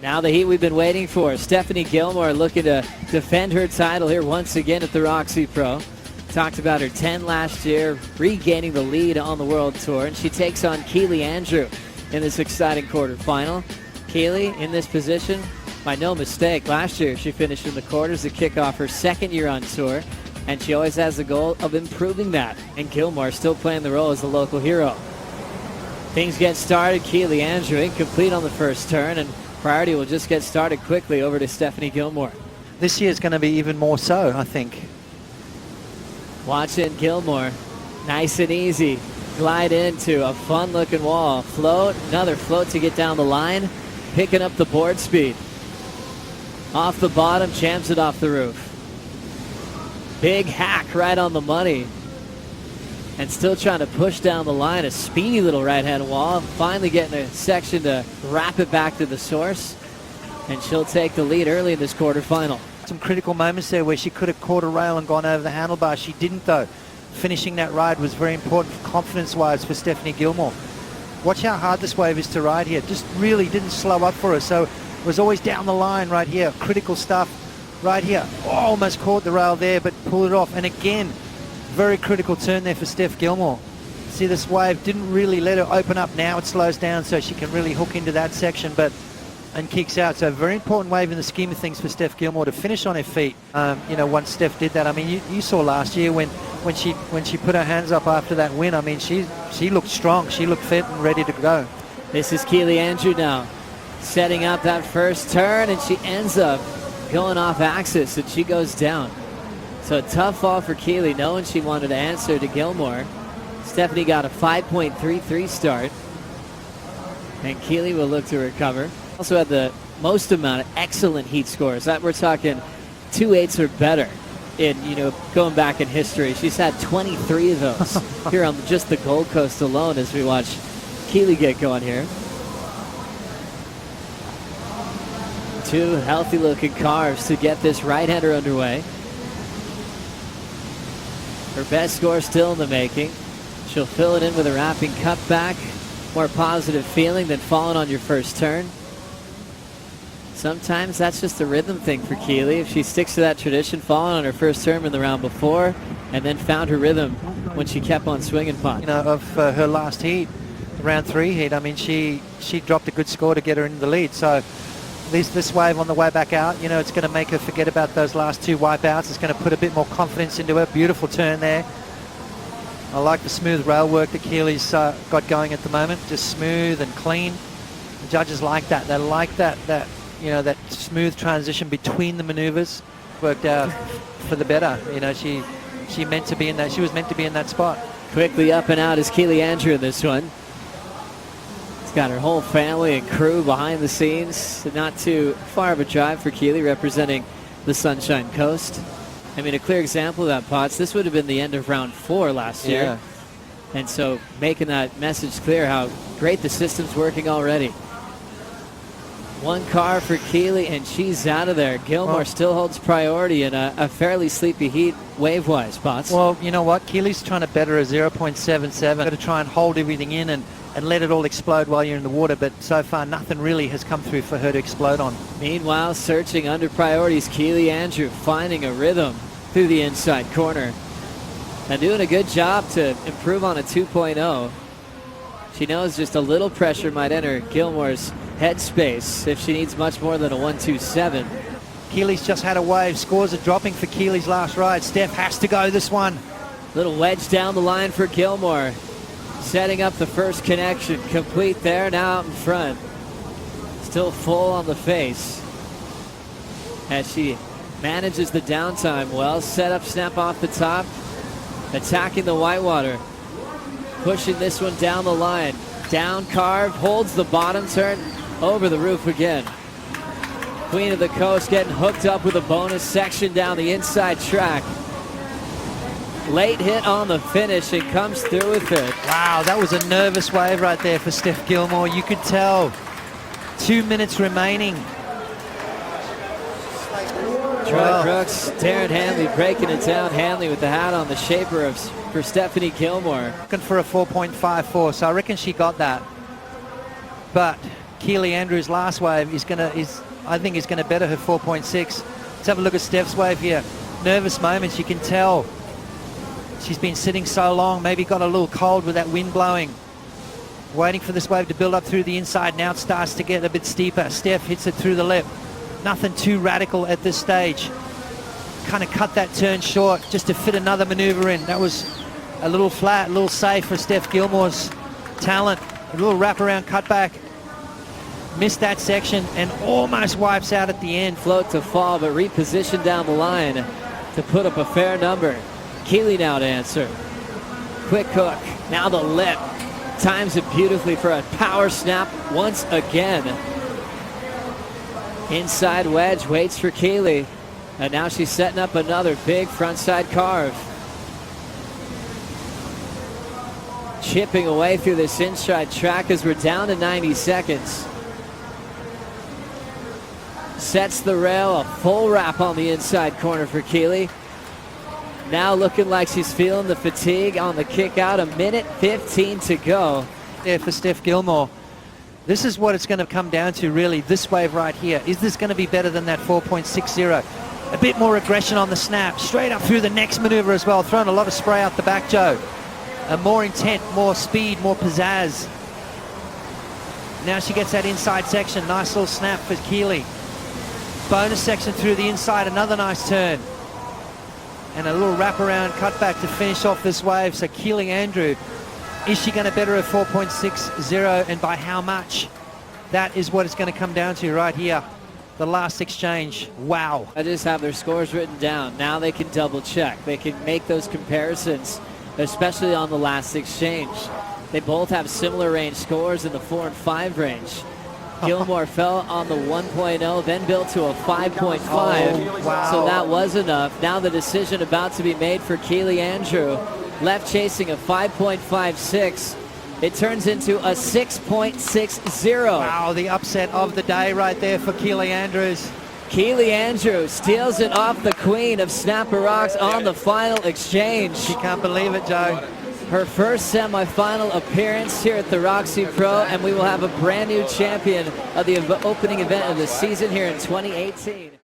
Now the heat we've been waiting for. Stephanie Gilmore looking to defend her title here once again at the Roxy Pro. Talked about her 10 last year, regaining the lead on the World Tour. And she takes on Keely Andrew in this exciting quarterfinal. Keely in this position, by no mistake. Last year she finished in the quarters to kick off her second year on tour. And she always has the goal of improving that. And Gilmore still playing the role as the local hero. Things get started. Keely Andrew incomplete on the first turn. And priority will just get started quickly over to Stephanie Gilmore. This year's going to be even more so, I think. Watching Gilmore, nice and easy, glide into a fun-looking wall. Float, another float to get down the line, picking up the board speed. Off the bottom, jams it off the roof. Big hack right on the money. And still trying to push down the line, a speedy little right-hand wall. Finally getting a section to wrap it back to the source. And she'll take the lead early in this quarterfinal. Some critical moments there where she could have caught a rail and gone over the handlebar. She didn't, though. Finishing that ride was very important confidence-wise for Stephanie Gilmore. Watch how hard this wave is to ride here. Just really didn't slow up for her. So it was always down the line right here. Critical stuff right here. Oh, almost caught the rail there, but pulled it off. And again, very critical turn there for Steph Gilmore. See, this wave didn't really let her open up. Now it slows down so she can really hook into that section, and kicks out. So a very important wave in the scheme of things for Steph Gilmore to finish on her feet. Once Steph did that, I mean, you saw last year when she put her hands up after that win. I mean, she looked strong. She looked fit and ready to go. This is Keely Andrew now, setting up that first turn, and she ends up going off axis, and she goes down. So a tough fall for Keely, knowing she wanted to answer to Gilmore. Stephanie got a 5.33 start, and Keely will look to recover. Also had the most amount of excellent heat scores. That we're talking 2.8s or better in, going back in history. She's had 23 of those here on just the Gold Coast alone as we watch Keely get going here. Two healthy looking carves to get this right-hander underway. Her best score still in the making. She'll fill it in with a wrapping cutback. More positive feeling than falling on your first turn. Sometimes that's just a rhythm thing for Keely. If she sticks to that tradition, falling on her first term in the round before, and then found her rhythm when she kept on swinging pot. Of her last heat, round 3 heat, I mean, she dropped a good score to get her into the lead. So at least this wave on the way back out, it's going to make her forget about those last 2 wipeouts. It's going to put a bit more confidence into her. Beautiful turn there. I like the smooth rail work that Keely's got going at the moment. Just smooth and clean. The judges like that. They like that smooth transition between the maneuvers. Worked out for the better. She meant to be in that. She was meant to be in that spot. Quickly up and out is Keely Andrew in this one. She's got her whole family and crew behind the scenes. Not too far of a drive for Keely, representing the Sunshine Coast. I mean, a clear example of that, Potts. This would have been the end of round 4 last year. Yeah. And so making that message clear how great the system's working already. One car for Keely, and she's out of there. Gilmore still holds priority in a fairly sleepy heat wave-wise, Potts. Well, you know what? Keely's trying to better a 0.77. Got to try and hold everything in and let it all explode while you're in the water, but so far nothing really has come through for her to explode on. Meanwhile, searching under priorities, Keely Andrew finding a rhythm through the inside corner and doing a good job to improve on a 2.0. She knows just a little pressure might enter Gilmore's headspace if she needs much more than a 1.27. Keely's just had a wave. Scores are dropping for Keely's last ride. Steph has to go this one. Little wedge down the line for Gilmore. Setting up the first connection. Complete there, now out in front. Still full on the face. As she manages the downtime well. Set up, snap off the top. Attacking the whitewater. Pushing this one down the line. Down carve, holds the bottom turn. Over the roof again. Queen of the Coast getting hooked up with a bonus section down the inside track. Late hit on the finish and comes through with it. Wow, that was a nervous wave right there for Steph Gilmore. You could tell. 2 minutes remaining. Troy Brooks, Darren Hanley breaking it down. Hanley with the hat on, the shaper for Stephanie Gilmore. Looking for a 4.54, so I reckon she got that. But Keely Andrews' last wave I think is gonna better her 4.6. Let's have a look at Steph's wave here. Nervous moments, you can tell. She's been sitting so long, maybe got a little cold with that wind blowing. Waiting for this wave to build up through the inside. Now it starts to get a bit steeper. Steph hits it through the lip. Nothing too radical at this stage. Kind of cut that turn short just to fit another maneuver in. That was a little flat, a little safe for Steph Gilmore's talent. A little wraparound cutback. Missed that section and almost wipes out at the end. Float to fall, but repositioned down the line to put up a fair number. Keely now to answer. Quick hook. Now the lip. Times it beautifully for a power snap once again. Inside wedge waits for Keely. And now she's setting up another big frontside carve. Chipping away through this inside track as we're down to 90 seconds. Sets the rail, a full wrap on the inside corner for Keely. Now looking like she's feeling the fatigue on the kick out. 1:15 to go. Yeah, for Steph Gilmore. This is what it's going to come down to, really, this wave right here. Is this going to be better than that 4.60? A bit more aggression on the snap. Straight up through the next maneuver as well. Throwing a lot of spray out the back, Joe. More intent, more speed, more pizzazz. Now she gets that inside section. Nice little snap for Keely. Bonus section through the inside. Another nice turn. And a little wraparound cutback to finish off this wave. So Keely Andrew, is she going to better her 4.60 and by how much? That is what it's going to come down to right here. The last exchange. Wow. I just have their scores written down. Now they can double check. They can make those comparisons, especially on the last exchange. They both have similar range scores in the 4 and 5 range. Gilmore fell on the 1.0, then built to a 5.5. Oh, wow. So that was enough. Now the decision about to be made for Keely Andrew. Left chasing a 5.56. It turns into a 6.60. Wow, the upset of the day right there for Keely Andrews. Keely Andrews steals it off the queen of Snapper Rocks on the final exchange. She can't believe it, Joe. Her first semifinal appearance here at the Roxy Pro, and we will have a brand new champion of the opening event of the season here in 2018.